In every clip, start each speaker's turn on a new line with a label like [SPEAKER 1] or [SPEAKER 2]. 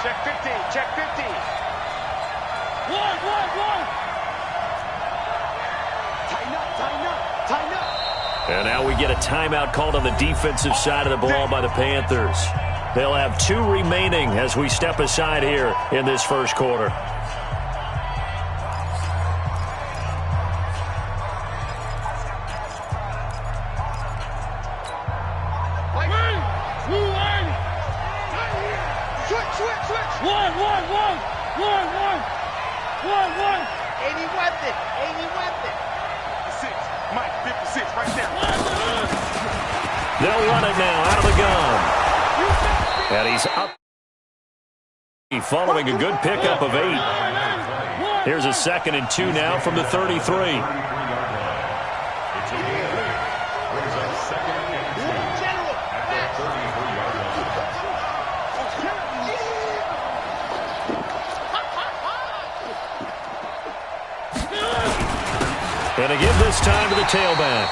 [SPEAKER 1] Check 50, check 50.
[SPEAKER 2] One.
[SPEAKER 1] Tighten up, tighten up, tighten up.
[SPEAKER 3] And now we get a timeout called on the defensive side of the ball by the Panthers. They'll have 2 remaining as we step aside here in this first quarter.
[SPEAKER 2] One.
[SPEAKER 1] 80 weapon, 80 weapon. 56, Mike, 56, right there.
[SPEAKER 3] They'll run it now out of the gun. And he's up. Following a good pickup of 8. Here's a 2nd and 2 now from the 33. And to give this time to the tailback.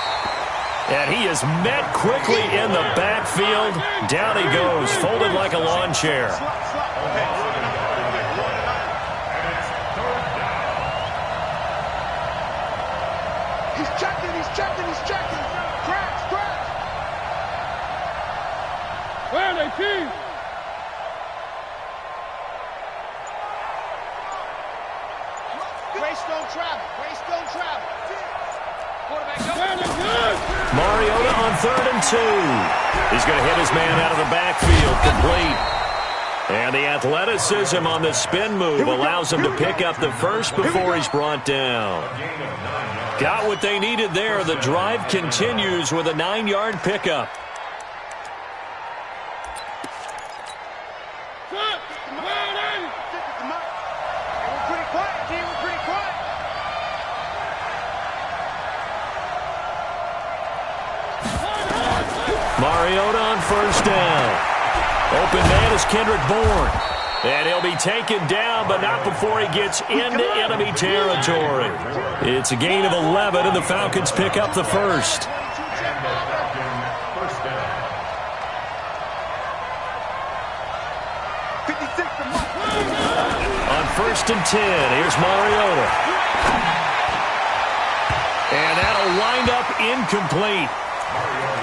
[SPEAKER 3] And he is met quickly in the backfield. Down he goes, folded like a lawn chair.
[SPEAKER 1] He's checking. Crash.
[SPEAKER 2] Where are they, team?
[SPEAKER 1] Greystone travel.
[SPEAKER 3] Mariota on 3rd and 2. He's going to hit his man out of the backfield, complete. And the athleticism on the spin move allows him to pick up the first before he's brought down. Got what they needed there. The drive continues with a 9-yard pickup. Mariota on 1st down. Open man is Kendrick Bourne. And he'll be taken down, but not before he gets into enemy territory. It's a gain of 11, and the Falcons pick up the first. On 1st and 10, here's Mariota. And that'll wind up incomplete.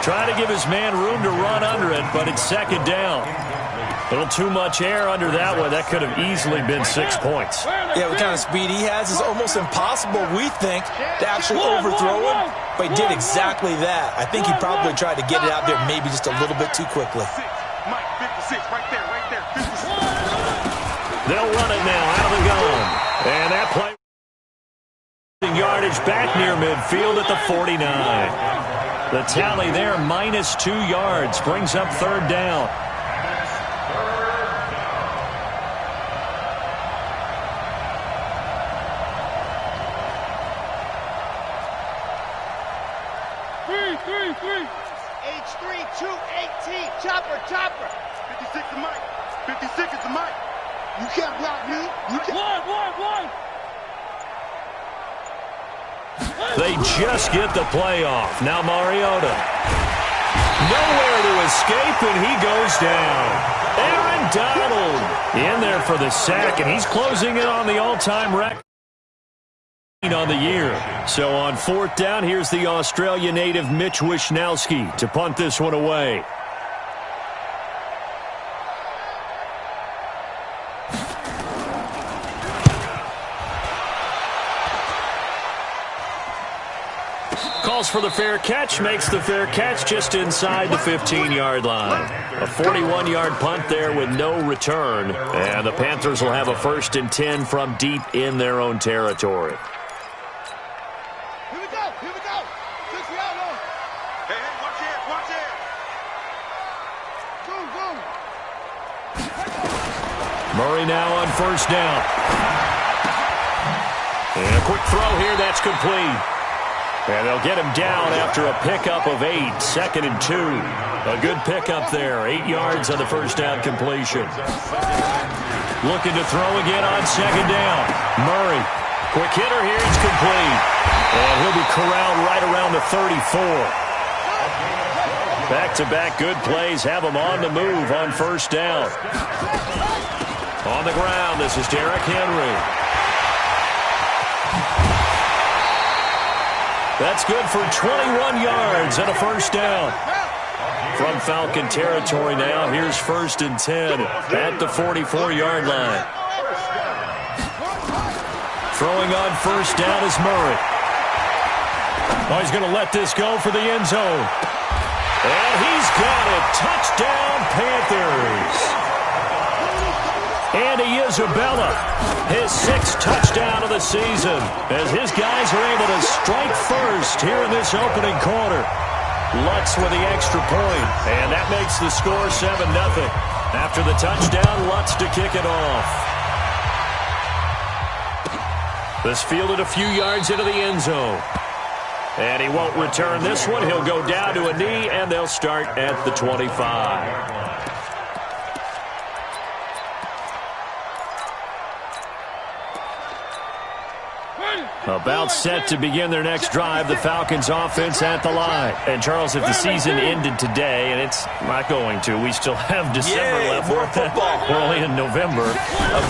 [SPEAKER 3] Trying to give his man room to run under it, but it's 2nd down. A little too much air under that one. That could have easily been 6 points.
[SPEAKER 4] Yeah, what kind of speed he has is almost impossible, we think, to actually overthrow him. But he did exactly that. I think he probably tried to get it out there maybe just a little bit too quickly.
[SPEAKER 1] Mike, 56, right there. 56.
[SPEAKER 3] They'll run it now out of the gun. And that play yardage back near midfield at the 49. The tally there, -2 yards, brings up 3rd down.
[SPEAKER 2] Three.
[SPEAKER 1] H3, 218, chopper. 56 is Mike. 56 is Mike. You can't block me.
[SPEAKER 2] One.
[SPEAKER 3] They just get the play off. Now Mariota. Nowhere to escape, and he goes down. Aaron Donald in there for the sack, and he's closing in on the all-time record on the year. So on 4th down, here's the Australia native Mitch Wishnowsky to punt this one away. Calls for the fair catch, makes the fair catch just inside the 15-yard line. A 41-yard punt there with no return, and the Panthers will have a 1st and 10 from deep in their own territory.
[SPEAKER 1] Here we go. 6 yard long. Hey, watch it. Go.
[SPEAKER 3] Murray now on 1st down. And a quick throw here, that's complete. And they'll get him down after a pickup of 8, 2nd and 2. A good pickup there, 8 yards on the 1st down completion. Looking to throw again on 2nd down. Murray, quick hitter here, it's complete. And he'll be corralled right around the 34. Back-to-back good plays have him on the move on 1st down. On the ground, this is Derrick Henry. That's good for 21 yards and a first down. From Falcon territory now, here's 1st and 10 at the 44-yard line. Throwing on first down is Murray. Oh, he's going to let this go for the end zone. And he's got it. Touchdown, Panthers. Andy Isabella, his 6th touchdown of the season, as his guys are able to strike first here in this opening quarter. Lutz with the extra point, and that makes the score 7-0. After the touchdown, Lutz to kick it off. This fielded a few yards into the end zone. And he won't return this one. He'll go down to a knee, and they'll start at the 25. About set to begin their next drive, the Falcons offense at the line. And, Charles, if the season ended today, and it's not going to, we still have December left.
[SPEAKER 4] More football.
[SPEAKER 3] We're only in November.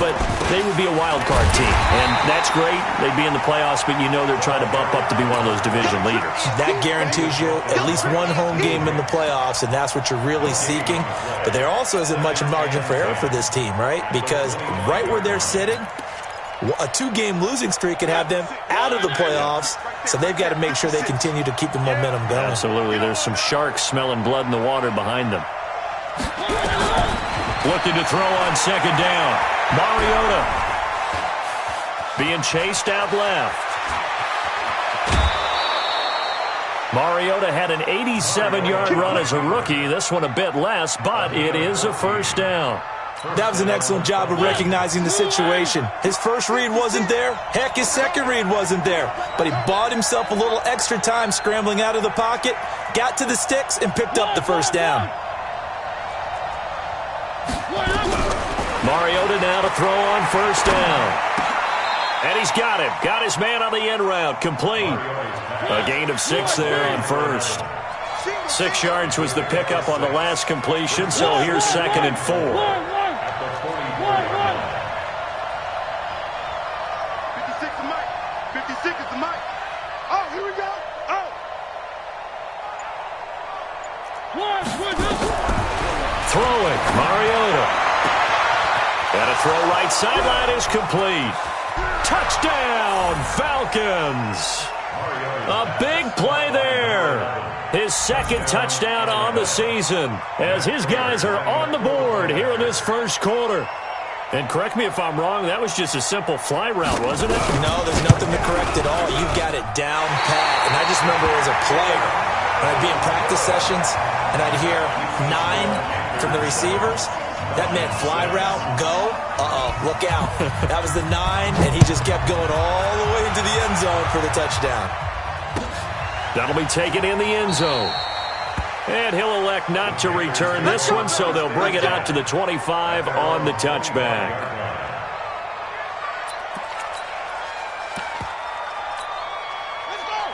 [SPEAKER 3] But they would be a wild card team. And that's great. They'd be in the playoffs, but you know they're trying to bump up to be one of those division leaders. That
[SPEAKER 4] guarantees you at least one home game in the playoffs, and that's what you're really seeking. But there also isn't much margin for error for this team, right? Because right where they're sitting, a 2-game losing streak could have them out of the playoffs, so they've got to make sure they continue to keep the momentum going.
[SPEAKER 3] Absolutely. There's some sharks smelling blood in the water behind them. Looking to throw on second down. Mariota being chased out left. Mariota had an 87-yard run as a rookie. This one a bit less, but it is a first down.
[SPEAKER 4] That was an excellent job of recognizing the situation. His first read wasn't there. Heck, his second read wasn't there. But he bought himself a little extra time scrambling out of the pocket, got to the sticks, and picked up the first down.
[SPEAKER 3] Mariota now to throw on first down. And he's got him. Got his man on the end route. Complete. A gain of 6 there on first. 6 yards was the pickup on the last completion, so here's 2nd and 4.
[SPEAKER 1] 56 is the mic. Oh, here we go. Oh.
[SPEAKER 3] Throwing, Mariota. And a throw right sideline is complete. Touchdown, Falcons. A big play there. His 2nd touchdown on the season as his guys are on the board here in this first quarter. And correct me if I'm wrong, that was just a simple fly route, wasn't it?
[SPEAKER 4] No, there's nothing to correct at all. You've got it down pat. And I just remember as a player, when I'd be in practice sessions and I'd hear 9 from the receivers, that meant fly route, go, look out. That was the 9, and he just kept going all the way into the end zone for the touchdown.
[SPEAKER 3] That'll be taken in the end zone. And he'll elect not to return this one, so they'll bring it out to the 25 on the touchback.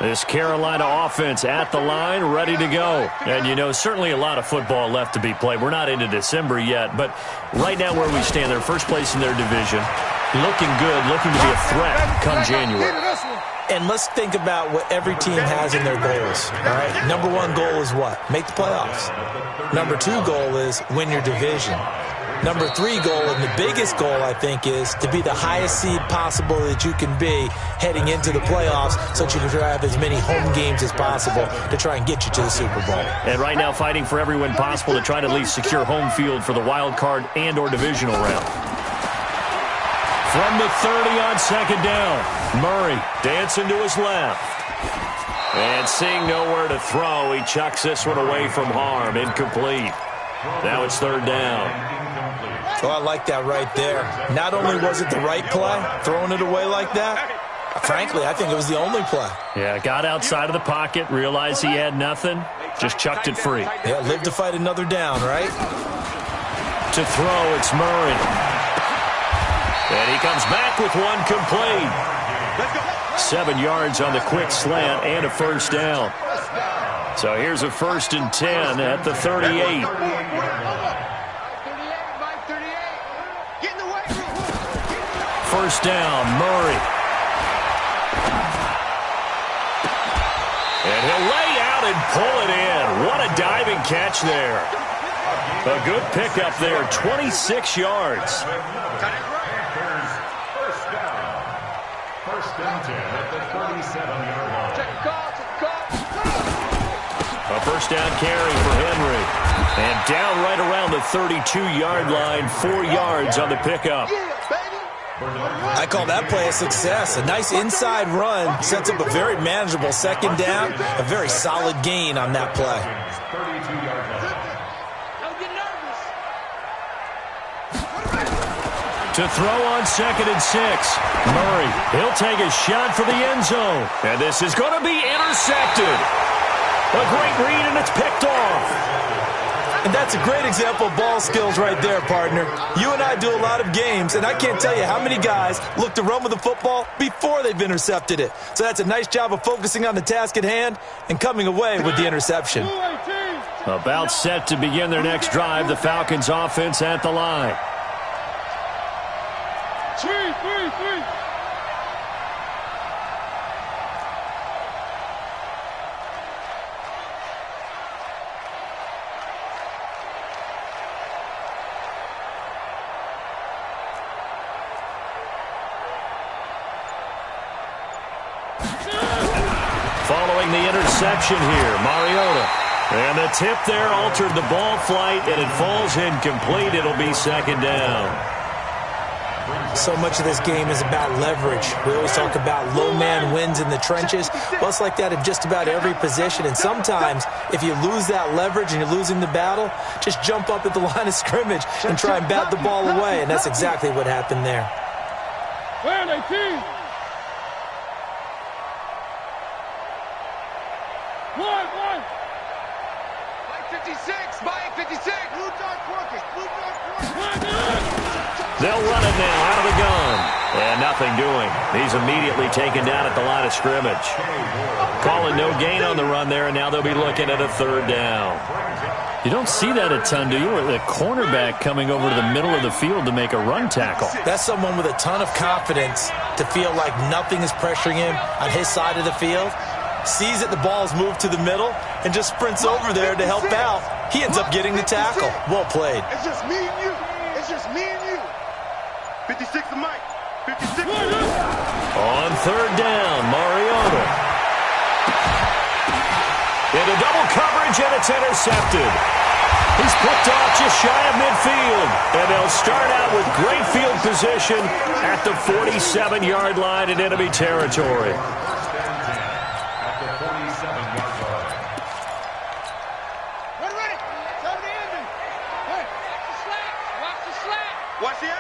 [SPEAKER 3] This Carolina offense at the line, ready to go. And, you know, certainly a lot of football left to be played. We're not into December yet, but right now where we stand, they're first place in their division. Looking good, looking to be a threat come January.
[SPEAKER 4] And let's think about what every team has in their goals, all right? Number 1 goal is what? Make the playoffs. Number 2 goal is win your division. Number 3 goal, and the biggest goal, I think, is to be the highest seed possible that you can be heading into the playoffs so that you can have as many home games as possible to try and get you to the Super Bowl.
[SPEAKER 3] And right now fighting for every win possible to try to at least secure home field for the wild card and or divisional round. From the 30 on second down, Murray dancing to his left. And seeing nowhere to throw, he chucks this one away from harm. Incomplete. Now it's 3rd down.
[SPEAKER 4] Oh, I like that right there. Not only was it the right play, throwing it away like that, frankly, I think it was the only play.
[SPEAKER 3] Yeah, got outside of the pocket, realized he had nothing, just chucked it free.
[SPEAKER 4] Yeah, live to fight another down, right?
[SPEAKER 3] To throw, it's Murray. And he comes back with one complete. 7 yards on the quick slant and a first down. So here's a 1st and 10 at the 38. first down. Murray. And he'll lay out and pull it in. What a diving catch there. A good pickup there, 26 yards.
[SPEAKER 5] First and 10 at the 37-yard line.
[SPEAKER 3] A first down carry for Henry. And down right around the 32-yard line, 4 yards on the pickup.
[SPEAKER 4] I call that play a success. A nice inside run sets up a very manageable second down. A very solid gain on that play.
[SPEAKER 5] 32-yard line.
[SPEAKER 3] To throw on 2nd and 6. Murray, he'll take a shot for the end zone. And this is going to be intercepted. A great read, and it's picked off.
[SPEAKER 4] And that's a great example of ball skills right there, partner. You and I do a lot of games, and I can't tell you how many guys look to run with the football before they've intercepted it. So that's a nice job of focusing on the task at hand and coming away with the interception.
[SPEAKER 3] About set to begin their next drive, the Falcons offense at the line.
[SPEAKER 2] 3.
[SPEAKER 3] Following the interception here, Mariota. And the tip there altered the ball flight, and it falls incomplete. It'll be 2nd down.
[SPEAKER 4] So much of this game is about leverage. We always talk about low man wins in the trenches. Well, it's like that in just about every position. And sometimes, if you lose that leverage and you're losing the battle, just jump up at the line of scrimmage and try and bat the ball away. And that's exactly what happened there.
[SPEAKER 2] Where are they, team? 1.
[SPEAKER 1] 56, Mike 56. Blue dog quarters, blue dog quarters.
[SPEAKER 3] They'll run it now out of the gun. And nothing doing. He's immediately taken down at the line of scrimmage. Calling no gain on the run there, and now they'll be looking at a 3rd down. You don't see that a ton, do you? The cornerback coming over to the middle of the field to make a run tackle.
[SPEAKER 4] That's someone with a ton of confidence to feel like nothing is pressuring him on his side of the field. Sees that the ball's moved to the middle and just sprints over there to help out. He ends up getting the tackle. Well played.
[SPEAKER 1] It's just me and you. It's just me and you. 56 to Mike. 56.
[SPEAKER 3] On 3rd down, Mariota. Into double coverage, and it's intercepted. He's picked off just shy of midfield. And they'll start out with great field position at the 47-yard line in enemy territory.
[SPEAKER 1] Watch the edge.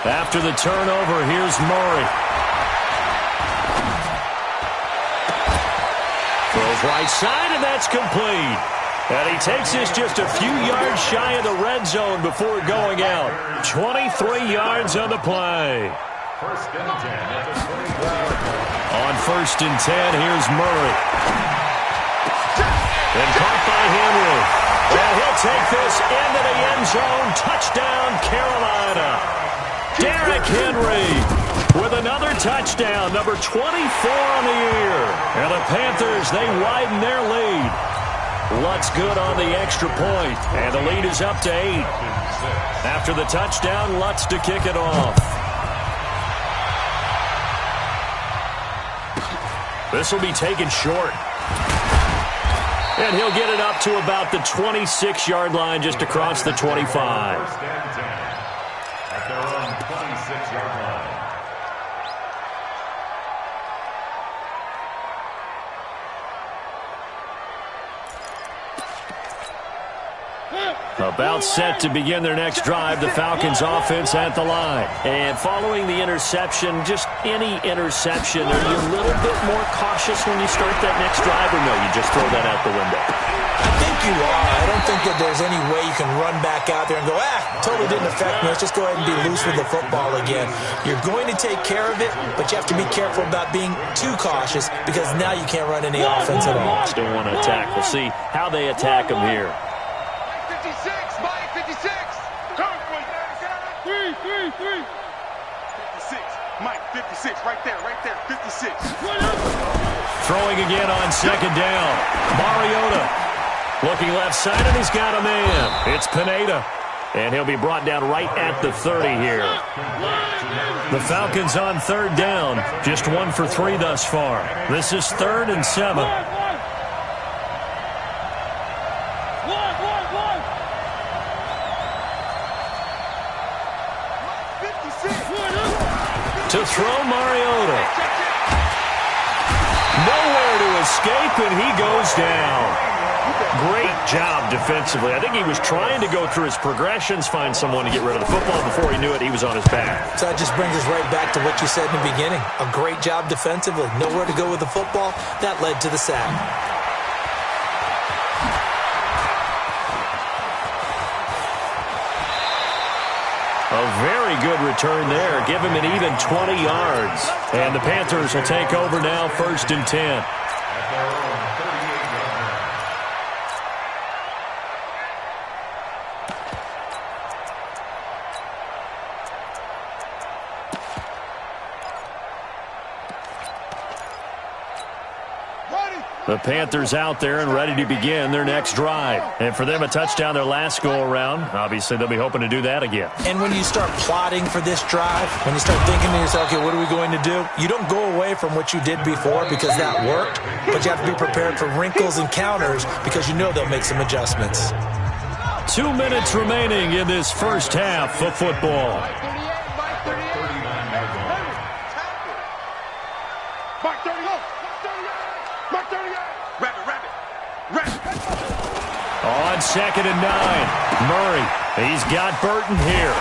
[SPEAKER 3] After the turnover, here's Murray. Throws right side, and that's complete. And he takes this just a few yards shy of the red zone before going out. 23 yards on the play.
[SPEAKER 5] First and 10 at the 23.
[SPEAKER 3] On 1st and 10, here's Murray. And caught by Henry. And he'll take this into the end zone. Touchdown, Carolina. Derrick Henry with another touchdown, number 24 on the year. And the Panthers, they widen their lead. Lutz good on the extra point, and the lead is up to 8. After the touchdown, Lutz to kick it off. This will be taken short. And he'll get it up to about the 26-yard line, just across the 25.
[SPEAKER 5] First and 10 at their own 26-yard line.
[SPEAKER 3] About set to begin their next drive, the Falcons offense at the line. And following the interception, just any interception, are you a little bit more cautious when you start that next drive, or no, you just throw that out the window?
[SPEAKER 4] I think you are. I don't think that there's any way you can run back out there and go, totally didn't affect me. Let's just go ahead and be loose with the football again. You're going to take care of it, but you have to be careful about being too cautious because now you can't run any offense at all.
[SPEAKER 3] Still want to attack. We'll see how they attack them here.
[SPEAKER 1] 56, Mike 56.
[SPEAKER 2] 23.
[SPEAKER 1] 56. Mike, 56. Right there, 56.
[SPEAKER 3] Throwing again on second down. Mariota looking left side, and he's got a man. It's Pineda. And he'll be brought down right at the 30 here. The Falcons on third down. Just 1 for 3 thus far. This is 3rd and 7. To throw Mariota. Nowhere to escape, and he goes down. Great job defensively. I think he was trying to go through his progressions, find someone to get rid of the football. Before he knew it, he was on his back.
[SPEAKER 4] So that just brings us right back to what you said in the beginning. A great job defensively. Nowhere to go with the football. That led to the sack.
[SPEAKER 3] A very good return there. Give him an even 20 yards. And the Panthers will take over now, 1st and 10. The Panthers out there and ready to begin their next drive. And for them, a touchdown their last go-around. Obviously, they'll be hoping to do that again.
[SPEAKER 4] And when you start plotting for this drive, when you start thinking to yourself, okay, what are we going to do? You don't go away from what you did before because that worked, but you have to be prepared for wrinkles and counters because you know they'll make some adjustments.
[SPEAKER 3] 2 minutes remaining in this first half of football. On 2nd and 9, Murray. He's got Burton here.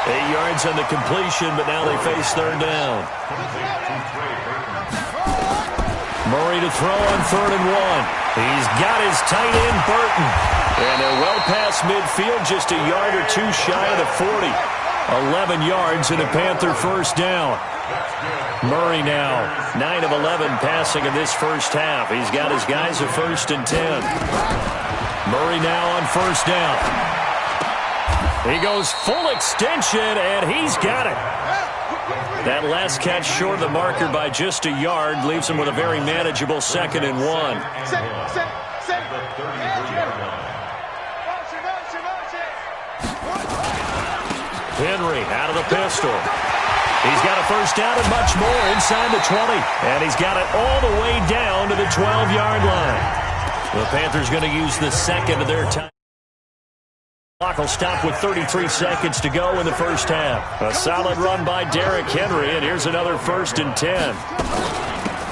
[SPEAKER 3] 8 yards on the completion, but now they face 3rd down. Murray to throw on 3rd and 1. He's got his tight end, Burton. And they're well past midfield, just a yard or 2 shy of the 40. 11 yards and a Panther first down. Murray now, 9 of 11 passing in this first half. He's got his guys at 1st and 10. Murray now on 1st down. He goes full extension, and he's got it. That last catch short of the marker by just a yard leaves him with a very manageable 2nd and 1. Henry out of the pistol. He's got a first down and much more inside the 20. And he's got it all the way down to the 12-yard line. The Panthers going to use the second of their time. Clock will stop with 33 seconds to go in the first half. A solid run by Derrick Henry, and here's another 1st and 10.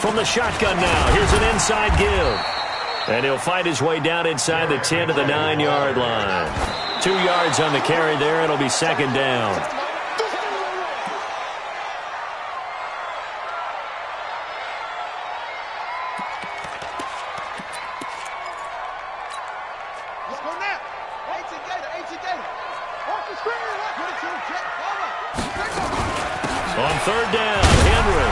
[SPEAKER 3] From the shotgun now, here's an inside give. And he'll fight his way down inside the 10 to the 9-yard line. 2 yards on the carry there. It'll be 2nd down. On 3rd down, Henry.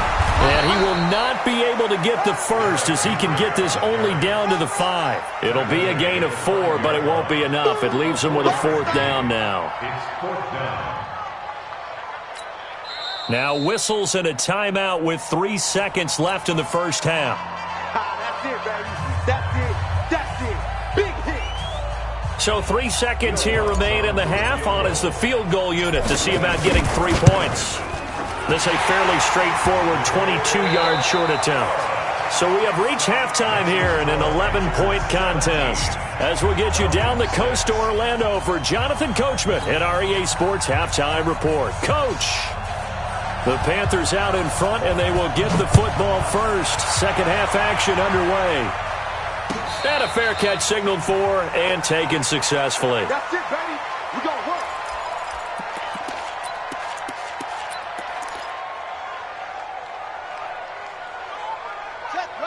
[SPEAKER 3] And he will not be able to get the first as he can get this only down to the 5. It'll be a gain of 4, but it won't be enough. It leaves him with a 4th down now.
[SPEAKER 5] It's 4th down.
[SPEAKER 3] Now whistles and a timeout with 3 seconds left in the first half.
[SPEAKER 1] That's it, baby. That's it. Big hit.
[SPEAKER 3] So 3 seconds here remain in the half. On is the field goal unit to see about getting 3 points. This a fairly straightforward 22-yard short attempt. So we have reached halftime here in an 11-point contest. As we'll get you down the coast to Orlando for Jonathan Coachman at our EA Sports Halftime Report. Coach, the Panthers out in front, and they will get the football first. Second half action underway. And a fair catch signaled for and taken successfully.
[SPEAKER 1] That's it, baby. We're going to work.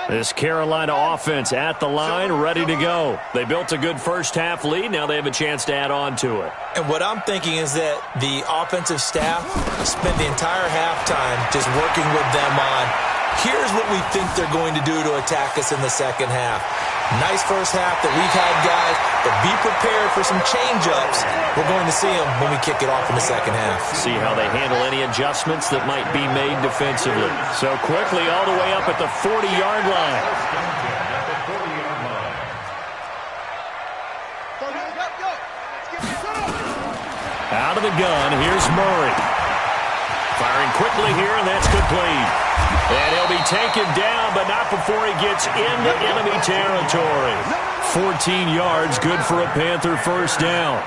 [SPEAKER 3] This Carolina offense at the line, ready to go. They built a good first half lead. Now they have a chance to add on to it.
[SPEAKER 4] And what I'm thinking is that the offensive staff spent the entire halftime just working with them on Here's what we think they're going to do to attack us in the second half. Nice first half that we've had, guys, but be prepared for some change-ups. We're going to see them when we kick it off in the second half.
[SPEAKER 3] See how they handle any adjustments that might be made defensively. So quickly all the way up at the 40-yard line. Out of the gun, here's Murray. Firing quickly here, and that's complete. And he'll be taken down, but not before he gets into enemy territory. 14 yards, good for a Panther first down.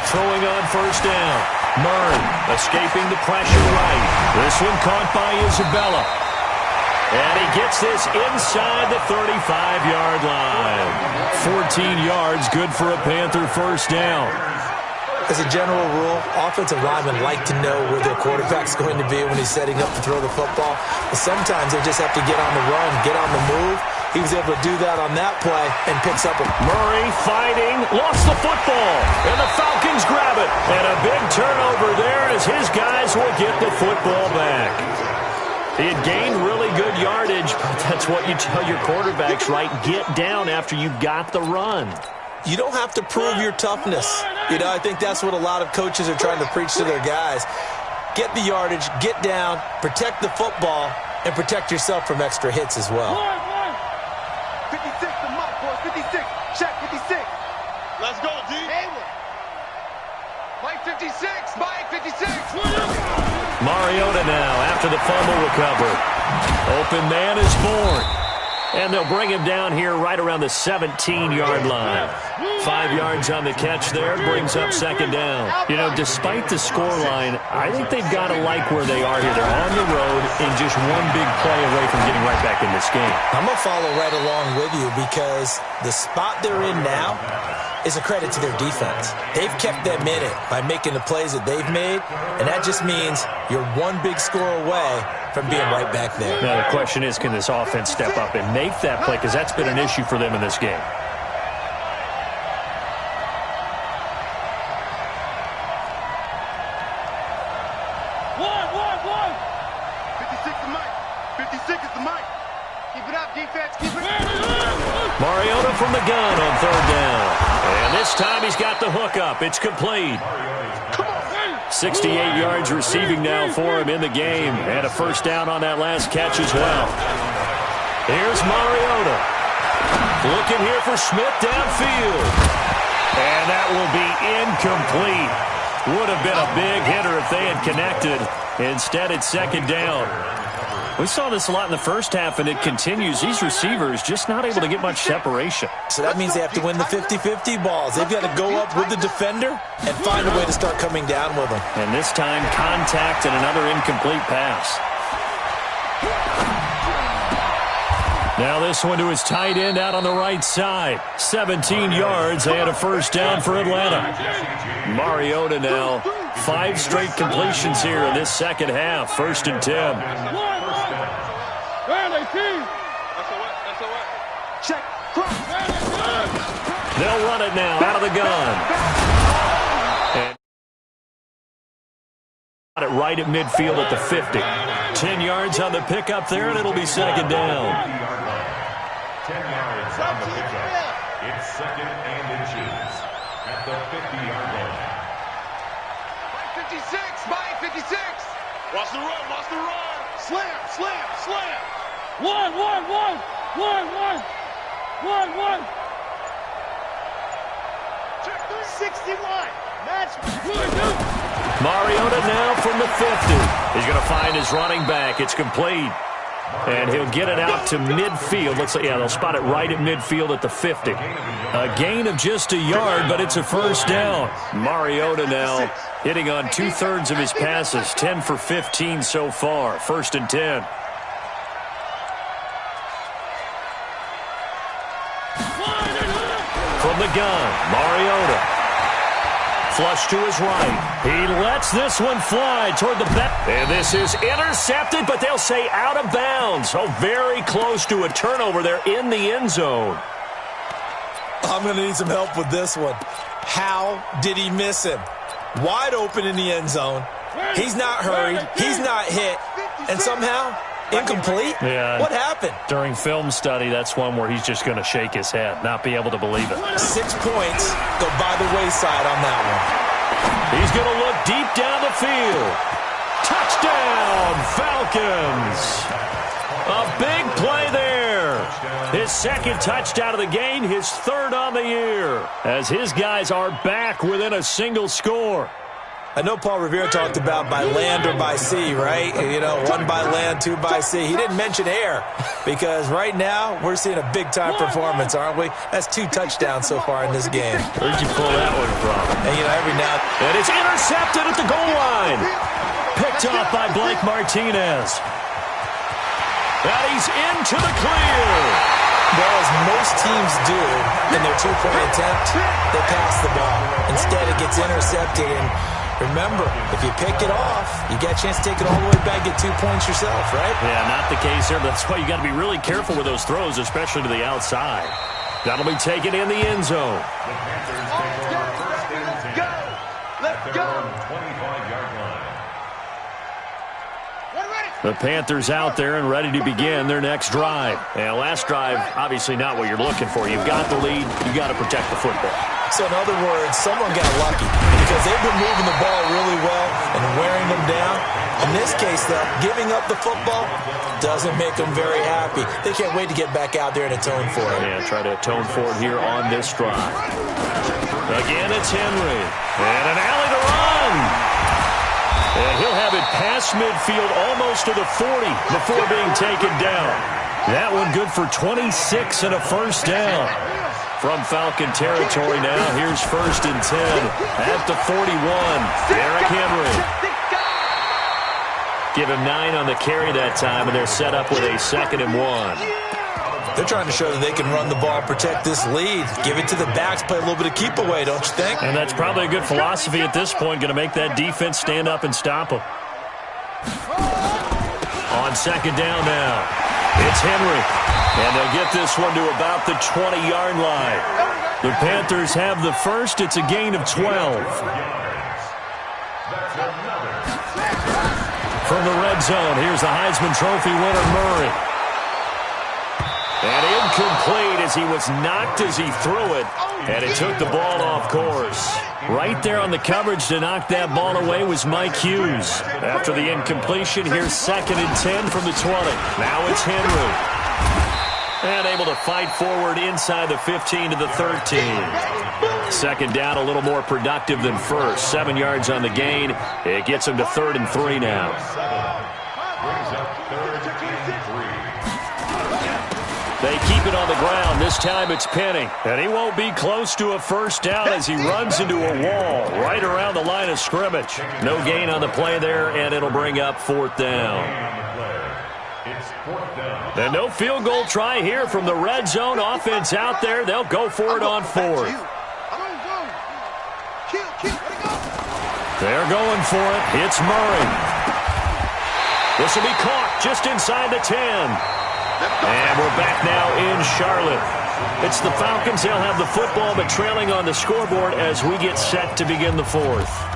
[SPEAKER 3] Throwing on first down. Murray escaping the pressure right. This one caught by Isabella. And he gets this inside the 35-yard line. 14 yards, good for a Panther first down.
[SPEAKER 4] As a general rule, offensive linemen like to know where their quarterback's going to be when he's setting up to throw the football. But sometimes they just have to get on the run, get on the move. He was able to do that on that play and picks up a...
[SPEAKER 3] Murray fighting, lost the football, and the Falcons grab it. And a big turnover there as his guys will get the football back. He had gained really good yardage, but that's what you tell your quarterbacks, right? Get down after you got the run.
[SPEAKER 4] You don't have to prove your toughness. You know, I think that's what a lot of coaches are trying to preach to their guys. Get the yardage, get down, protect the football, and protect yourself from extra hits as well.
[SPEAKER 1] 56 to Mike, boys. 56. Check 56. Let's go, D. Hayward. Mike 56. Mike 56.
[SPEAKER 3] Mariota now after the fumble recovery. Open man is born. And they'll bring him down here right around the 17-yard line. 5 yards on the catch there, brings up second down. You know, despite the scoreline, I think they've got to like where they are here. They're on the road and just one big play away from getting right back in this game.
[SPEAKER 4] I'm going to follow right along with you because the spot they're in now is a credit to their defense. They've kept them in it by making the plays that they've made, and that just means you're one big score away from being right back there.
[SPEAKER 3] Now, the question is, can this offense step up and make that play? Because that's been an issue for them in this game.
[SPEAKER 2] One.
[SPEAKER 1] 56 to Mike. 56 is the Mike. Keep it up, defense. Keep it up.
[SPEAKER 3] Mariota from the gun on third down. And this time he's got the hook up. It's complete. 68 yards receiving now for him in the game. And a first down on that last catch as well. Here's Mariota. Looking here for Smith downfield. And that will be incomplete. Would have been a big hitter if they had connected. Instead, it's second down. We saw this a lot in the first half, and it continues. These receivers just not able to get much separation.
[SPEAKER 4] So that means they have to win the 50-50 balls. They've got to go up with the defender and find a way to start coming down with them.
[SPEAKER 3] And this time, contact and another incomplete pass. Now this one to his tight end out on the right side. 17 yards and a first down for Atlanta. Mariota now. 5 straight completions here in this second half. First and 10.
[SPEAKER 1] Check.
[SPEAKER 3] They'll run it now out of the gun. And got it right at midfield at the 50. 10 yards on the pickup there, and it'll be second down.
[SPEAKER 5] 10 yards on the pickup. It's second and inches at the 50-yard line.
[SPEAKER 1] Mike 56. Mike 56. Watch the run. Watch the run. Slam. 61. Match.
[SPEAKER 3] Mariota now from the 50. He's going to find his running back. It's complete. And he'll get it out to midfield. Looks like, yeah, they'll spot it right at midfield at the 50. A gain of just a yard, but it's a first down. Mariota now hitting on 2/3 of his passes. 10 for 15 so far. First and 10. From the gun, Mariota. Flush to his right. He lets this one fly toward the back. And this is intercepted, but they'll say out of bounds. Oh, very close to a turnover there in the end zone.
[SPEAKER 4] I'm going to need some help with this one. How did he miss him? Wide open in the end zone. He's not hurried. He's not hit. And somehow, incomplete?
[SPEAKER 3] Yeah.
[SPEAKER 4] What happened?
[SPEAKER 3] During film study, that's one where he's just going to shake his head, not be able to believe it.
[SPEAKER 4] 6 points go by the wayside on that one.
[SPEAKER 3] He's going to look deep down the field. Touchdown, Falcons. A big play there. His second touchdown of the game, his third on the year, as his guys are back within a single score.
[SPEAKER 4] I know Paul Revere talked about by land or by sea, right? You know, 1 by land, 2 by sea. He didn't mention air because right now we're seeing a big-time performance, aren't we? That's 2 touchdowns so far in this game.
[SPEAKER 3] Where'd you pull that one from?
[SPEAKER 4] And, you know, every now
[SPEAKER 3] and it's intercepted at the goal line. Picked off by Blake Martinez. And he's into the clear.
[SPEAKER 4] Well, as most teams do in their 2-point attempt, they pass the ball. Instead, it gets intercepted. And remember, if you pick it off, you get a chance to take it all the way back, get 2 points yourself, right?
[SPEAKER 3] Yeah, not the case there. That's why you got to be really careful with those throws, especially to the outside. That'll be taken in the end zone.
[SPEAKER 1] Let's go.
[SPEAKER 3] The Panthers out there and ready to begin their next drive. And last drive, obviously not what you're looking for. You've got the lead. You've got to protect the football.
[SPEAKER 4] So in other words, someone got lucky because they've been moving the ball really well and wearing them down. In this case, though, giving up the football doesn't make them very happy. They can't wait to get back out there and atone for it.
[SPEAKER 3] Yeah, try to atone for it here on this drive. Again, it's Henry. And an alley to run. And he'll have it past midfield almost to the 40 before being taken down. That one good for 26 and a first down. From Falcon territory now, here's 1st and 10 at the 41. Derrick Henry. Give him 9 on the carry that time, and they're set up with a 2nd and 1.
[SPEAKER 4] They're trying to show that they can run the ball, protect this lead. Give it to the backs, play a little bit of keep away, don't you think?
[SPEAKER 3] And that's probably a good philosophy at this point, going to make that defense stand up and stop them. On 2nd down now, it's Henry. And they'll get this one to about the 20-yard line. The Panthers have the first. It's a gain of 12. From the red zone, here's the Heisman Trophy winner, Murray. And incomplete as he was knocked as he threw it. And it took the ball off course. Right there on the coverage to knock that ball away was Mike Hughes. After the incompletion, here's 2nd and 10 from the 20. Now it's Henry. And able to fight forward inside the 15 to the 13. 2nd down, a little more productive than first. 7 yards on the gain. It gets him to 3rd and 3 now. They keep it on the ground. This time it's Penny. And he won't be close to a first down as he runs into a wall right around the line of scrimmage. No gain on the play there, and it'll bring up 4th down. And no field goal try here from the red zone. Offense out there. They'll go for it on 4th. They're going for it. It's Murray. This will be caught just inside the 10. And we're back now in Charlotte. It's the Falcons. They'll have the football, but trailing on the scoreboard as we get set to begin the 4th.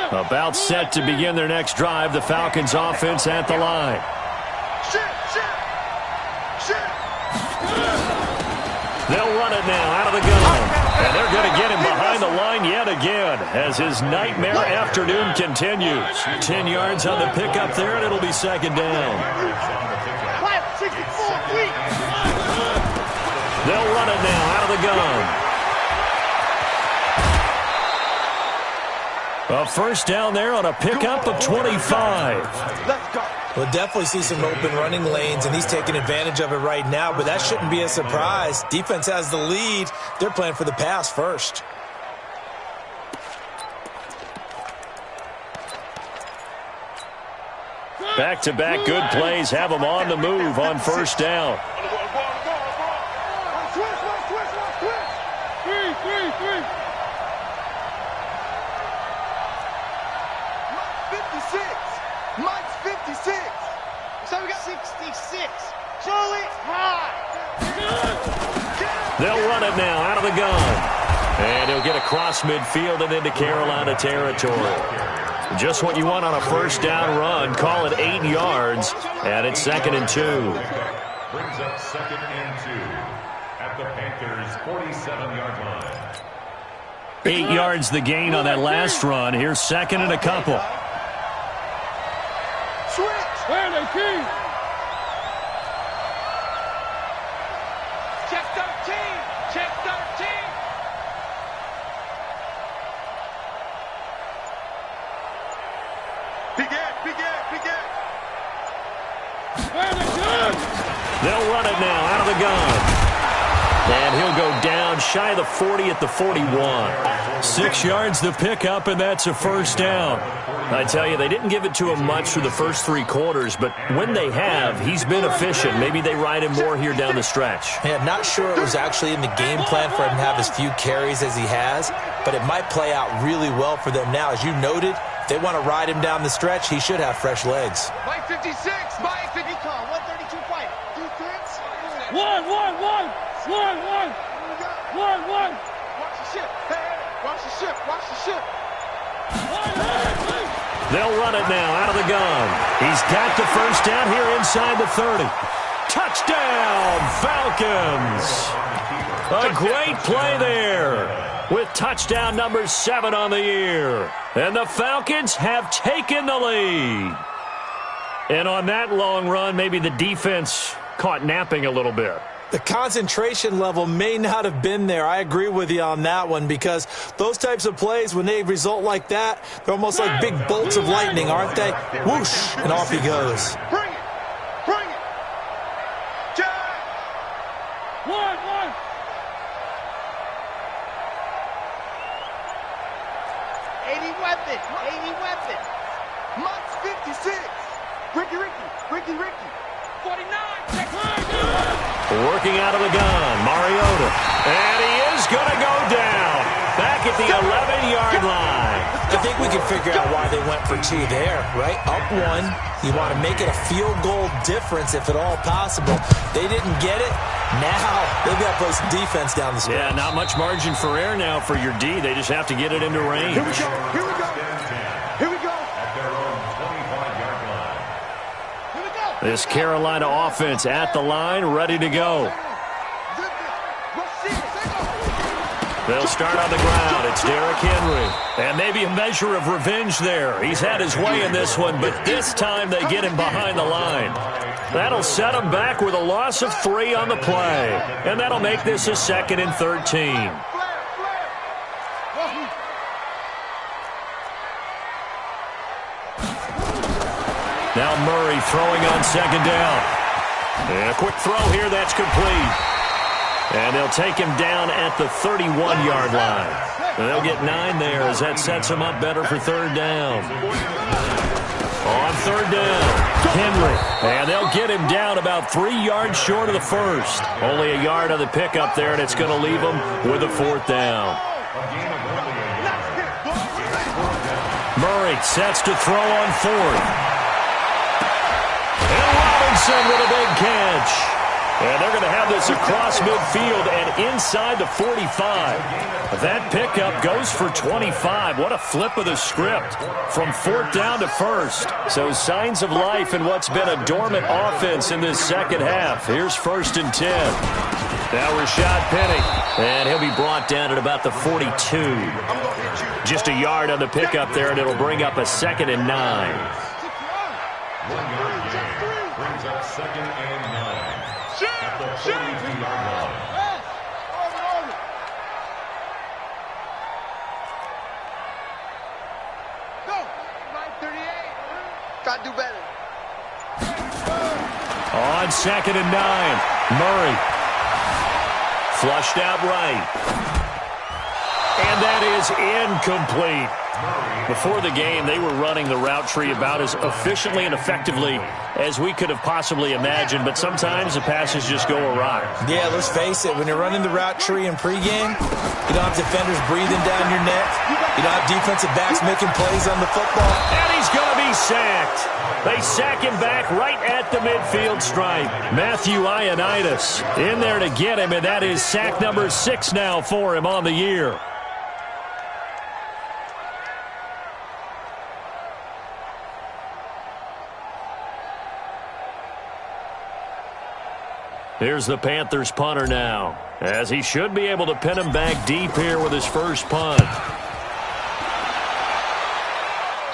[SPEAKER 3] About set to begin their next drive. The Falcons offense at the line. They'll run it now out of the gun. And they're going to get him behind the line yet again as his nightmare afternoon continues. 10 yards on the pickup there, and it'll be 2nd down. They'll run it now out of the gun. A first down there on a pickup of 25.
[SPEAKER 4] We'll definitely see some open running lanes, and he's taking advantage of it right now, but that shouldn't be a surprise. Defense has the lead. They're playing for the pass first.
[SPEAKER 3] Back-to-back good plays have them on the move on first down.
[SPEAKER 2] Three.
[SPEAKER 1] 56. Mike's 56. So we got 66. Charlie, high.
[SPEAKER 3] They'll run it now out of the gun. And he'll get across midfield and into Carolina territory. Just what you want on a first down run. Call it 8 yards, and it's 2nd and 2.
[SPEAKER 5] Brings up 2nd and 2 at the Panthers' 47-yard line.
[SPEAKER 3] 8 yards the gain on that last run. Here's 2nd and a couple.
[SPEAKER 2] Switch. Where are they, team?
[SPEAKER 1] Check 13. Check 13. Big Ed.
[SPEAKER 2] Where are they, good?
[SPEAKER 3] They'll run it now out of the gun. And he'll go down shy of the 40 at the 41. 6 yards the pickup, and that's a first down. I tell you, they didn't give it to him much for the first 3 quarters, but when they have, he's been efficient. Maybe they ride him more here down the stretch.
[SPEAKER 4] Yeah, not sure it was actually in the game plan for him to have as few carries as he has, but it might play out really well for them now. As you noted, if they want to ride him down the stretch, he should have fresh legs.
[SPEAKER 1] Mike 56. Mike 50. 132 fight. Defense.
[SPEAKER 2] One.
[SPEAKER 1] Watch the ship. Hey. Watch the ship.
[SPEAKER 3] They'll run it now out of the gun. He's got the first down here inside the 30. Touchdown, Falcons. A great play there with touchdown number 7 on the year. And the Falcons have taken the lead. And on that long run, maybe the defense caught napping a little bit.
[SPEAKER 4] The concentration level may not have been there. I agree with you on that one, because those types of plays, when they result like that, they're almost like big bolts of lightning, aren't they? Whoosh, and off he goes.
[SPEAKER 1] Bring it. Jack.
[SPEAKER 2] One.
[SPEAKER 1] 80 weapon. Mike's 56. Ricky. 49. Check.
[SPEAKER 3] Working out of the gun, Mariota. And he is going to go down. Back at the 11-yard line.
[SPEAKER 4] I think we can figure out why they went for 2 there, right? Up 1. You want to make it a field goal difference if at all possible. They didn't get it. Now they've got to play some defense down the stretch.
[SPEAKER 3] Yeah, not much margin for error now for your D. They just have to get it into range.
[SPEAKER 1] Here we go.
[SPEAKER 5] At their own 25-yard line.
[SPEAKER 3] This Carolina offense at the line, ready to go. They'll start on the ground. It's Derrick Henry. And maybe a measure of revenge there. He's had his way in this one, but this time they get him behind the line. That'll set him back with a loss of 3 on the play. And that'll make this a 2nd and 13. Now Murray throwing on 2nd down. And a quick throw here, that's complete. And they'll take him down at the 31-yard line. And they'll get 9 there as that sets him up better for 3rd down. On 3rd down, Henry. And they'll get him down about 3 yards short of the first. Only a yard on the pickup there, and it's going to leave him with a 4th down. Murray sets to throw on 4th. And Robinson with a big catch. And they're going to have this across midfield and inside the 45. That pickup goes for 25. What a flip of the script from 4th down to 1st. So signs of life in what's been a dormant offense in this second half. Here's 1st and 10. Now Rashad Penny. And he'll be brought down at about the 42. Just a yard on the pickup there, and it'll bring up a 2nd and 9.
[SPEAKER 5] 1 yard gain brings up 2nd and 9. At the 42-yard line.
[SPEAKER 1] Go. 938. Gotta do better.
[SPEAKER 3] On 2nd and 9, Murray. Flushed out right. And that is incomplete. Before the game, they were running the route tree about as efficiently and effectively as we could have possibly imagined, but sometimes the passes just go awry.
[SPEAKER 4] Yeah, let's face it. When you're running the route tree in pregame, you don't have defenders breathing down your neck. You don't have defensive backs making plays on the football.
[SPEAKER 3] And he's going to be sacked. They sack him back right at the midfield stripe. Matthew Ioannidis in there to get him, and that is sack number 6 now for him on the year. Here's the Panthers punter now, as he should be able to pin him back deep here with his first punt.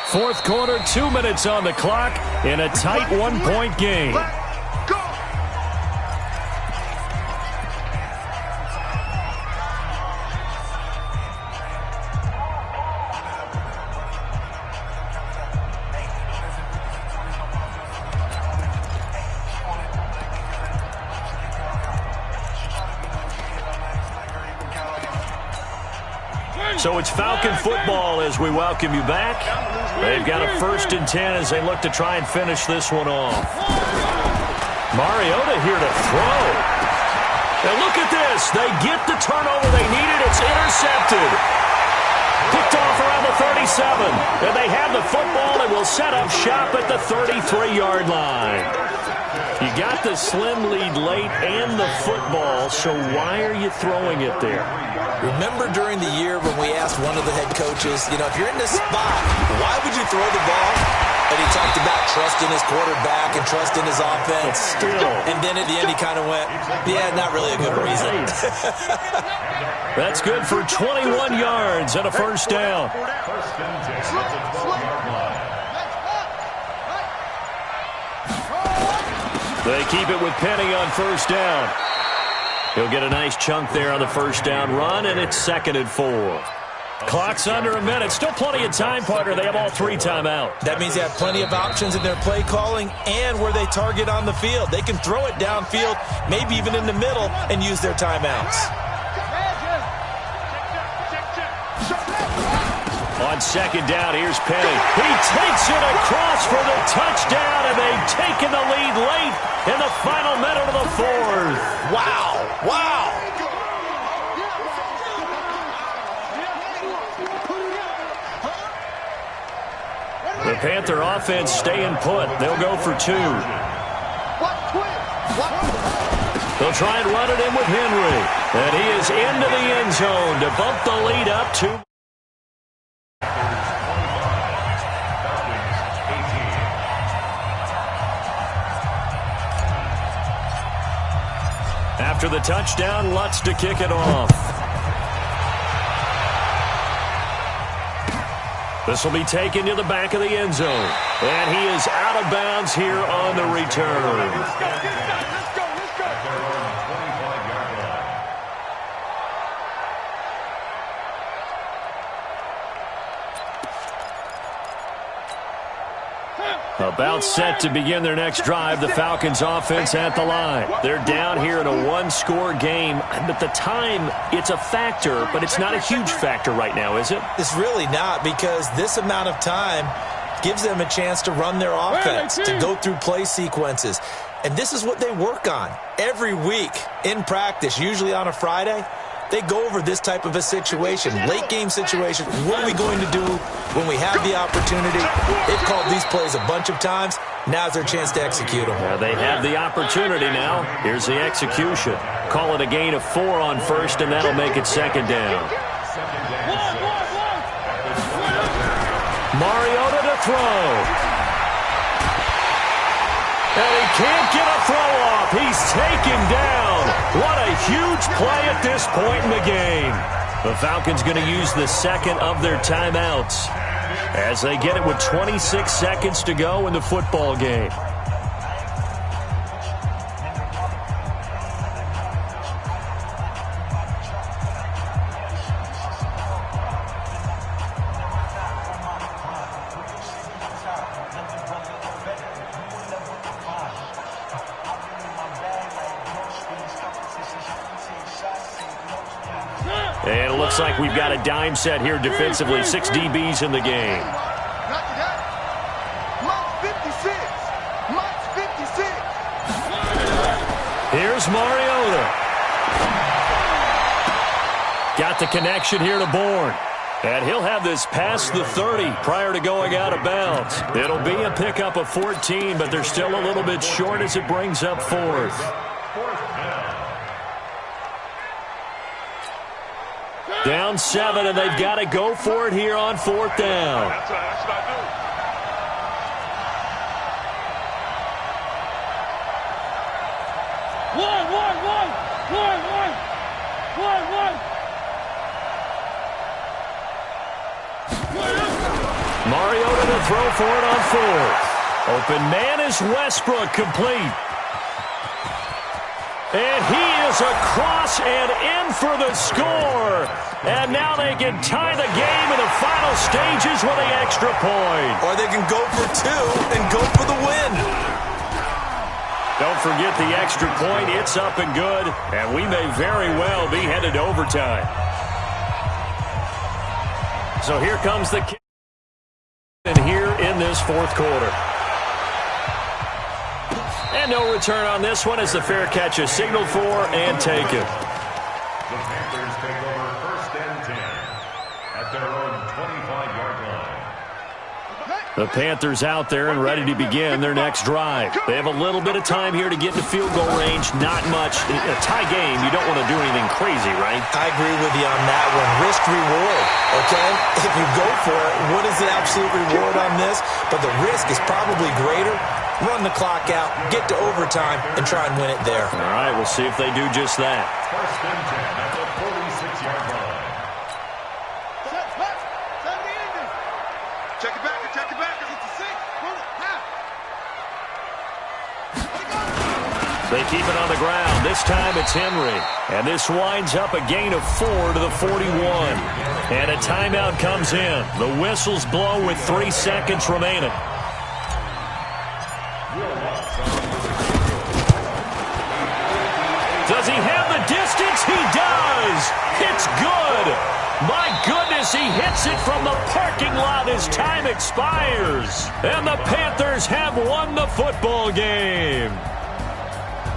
[SPEAKER 3] Fourth quarter, 2 minutes on the clock in a tight one-point game. So it's Falcon football as we welcome you back. They've got a 1st and 10 as they look to try and finish this one off. Mariota here to throw. And look at this. They get the turnover they needed. It's intercepted. Picked off around the 37. And they have the football and will set up shop at the 33-yard line. You got the slim lead late and the football, so why are you throwing it there?
[SPEAKER 4] Remember during the year when we asked one of the head coaches, you know, if you're in this spot, why would you throw the ball? And he talked about trusting his quarterback and trusting his offense.
[SPEAKER 3] Still.
[SPEAKER 4] And then at the end he kind of went, yeah, not really a good reason.
[SPEAKER 3] That's good for 21 yards and a first down. They keep it with Penny on first down. He'll get a nice chunk there on the first down run, and it's 2nd and 4. Clock's under a minute. Still plenty of time, partner. They have all 3 timeouts.
[SPEAKER 4] That means they have plenty of options in their play calling and where they target on the field. They can throw it downfield, maybe even in the middle, and use their timeouts.
[SPEAKER 3] On 2nd down, here's Penny. He takes it across for the touchdown, and they've taken the lead late in the final minute of the 4th.
[SPEAKER 4] Wow, wow.
[SPEAKER 3] The Panther offense staying put. They'll go for 2. They'll try and run it in with Henry. And he is into the end zone to bump the lead up to... After the touchdown, Lutz to kick it off. This will be taken to the back of the end zone. And he is out of bounds here on the return. About set to begin their next drive, the Falcons offense at the line. They're down here in a one-score game. But the time, it's a factor, but it's not a huge factor right now, is it?
[SPEAKER 4] It's really not, because this amount of time gives them a chance to run their offense, to go through play sequences. And this is what they work on every week in practice, usually on a Friday. They go over this type of a situation, late game situation. What are we going to do when we have the opportunity? They've called these plays a bunch of times. Now's their chance to execute them.
[SPEAKER 3] Well, they have the opportunity now. Here's the execution. Call it a gain of 4 on first, and that'll make it 2nd down. Mariota to throw. And he can't get a throw off. He's taken down. What a huge play at this point in the game. The Falcons going to use the 2nd of their timeouts as they get it with 26 seconds to go in the football game. looks like we've got a dime set here defensively. 6 DBs in the game.
[SPEAKER 1] Not to that. Mike's 56. Mike's 56.
[SPEAKER 3] Here's Mariota. Got the connection here to Bourne. And he'll have this past the 30 prior to going out of bounds. It'll be a pickup of 14, but they're still a little bit short as it brings up 4th. Down 7, and they've got to go for it here on 4th down.
[SPEAKER 1] That's what I do.
[SPEAKER 2] One.
[SPEAKER 3] Mariota to throw for it on 4th. Open man is Westbrook, complete. And he is across and in for the score. And now they can tie the game in the final stages with the extra point.
[SPEAKER 4] Or they can go for 2 and go for the win.
[SPEAKER 3] Don't forget the extra point. It's up and good. And we may very well be headed to overtime. So here comes the kick. And here in this 4th quarter. And no return on this one as the fair catch is signaled for and taken.
[SPEAKER 5] The Panthers take over 1st and 10 at their own 25-yard line.
[SPEAKER 3] The Panthers out there and ready to begin their next drive. They have a little bit of time here to get to field goal range. Not much. In a tie game, you don't want to do anything crazy, right?
[SPEAKER 4] I agree with you on that one. Risk-reward, okay? If you go for it, what is the absolute reward on this? But the risk is probably greater. Run the clock out, get to overtime, and try and win it there.
[SPEAKER 3] All right, we'll see if they do just that.
[SPEAKER 5] 1st and 10 at the 46-yard line.
[SPEAKER 1] Check it back. Check it back. It's a 6. Run it. Half.
[SPEAKER 3] They keep it on the ground. This time it's Henry. And this winds up a gain of 4 to the 41. And a timeout comes in. The whistles blow with 3 seconds remaining. Does he have the distance? He does. It's good. My goodness, he hits it from the parking lot as time expires. And the Panthers have won the football game.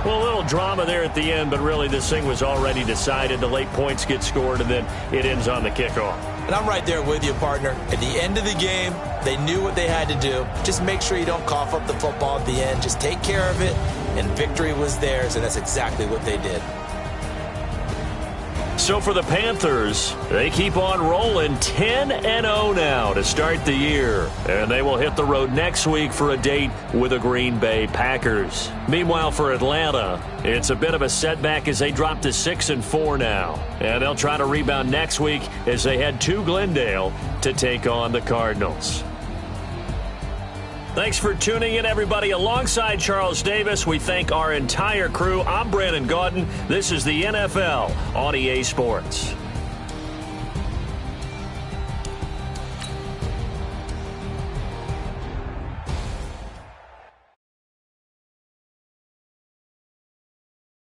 [SPEAKER 3] Well, a little drama there at the end, but really this thing was already decided. The late points get scored, and then it ends on the kickoff.
[SPEAKER 4] And I'm right there with you, partner. At the end of the game, they knew what they had to do. Just make sure you don't cough up the football at the end. Just take care of it, and victory was theirs, and that's exactly what they did.
[SPEAKER 3] So for the Panthers, they keep on rolling 10-0 now to start the year. And they will hit the road next week for a date with the Green Bay Packers. Meanwhile, for Atlanta, it's a bit of a setback as they drop to 6-4 now. And they'll try to rebound next week as they head to Glendale to take on the Cardinals. Thanks for tuning in, everybody. Alongside Charles Davis, we thank our entire crew. I'm Brandon Gaudin. This is the NFL on EA Sports.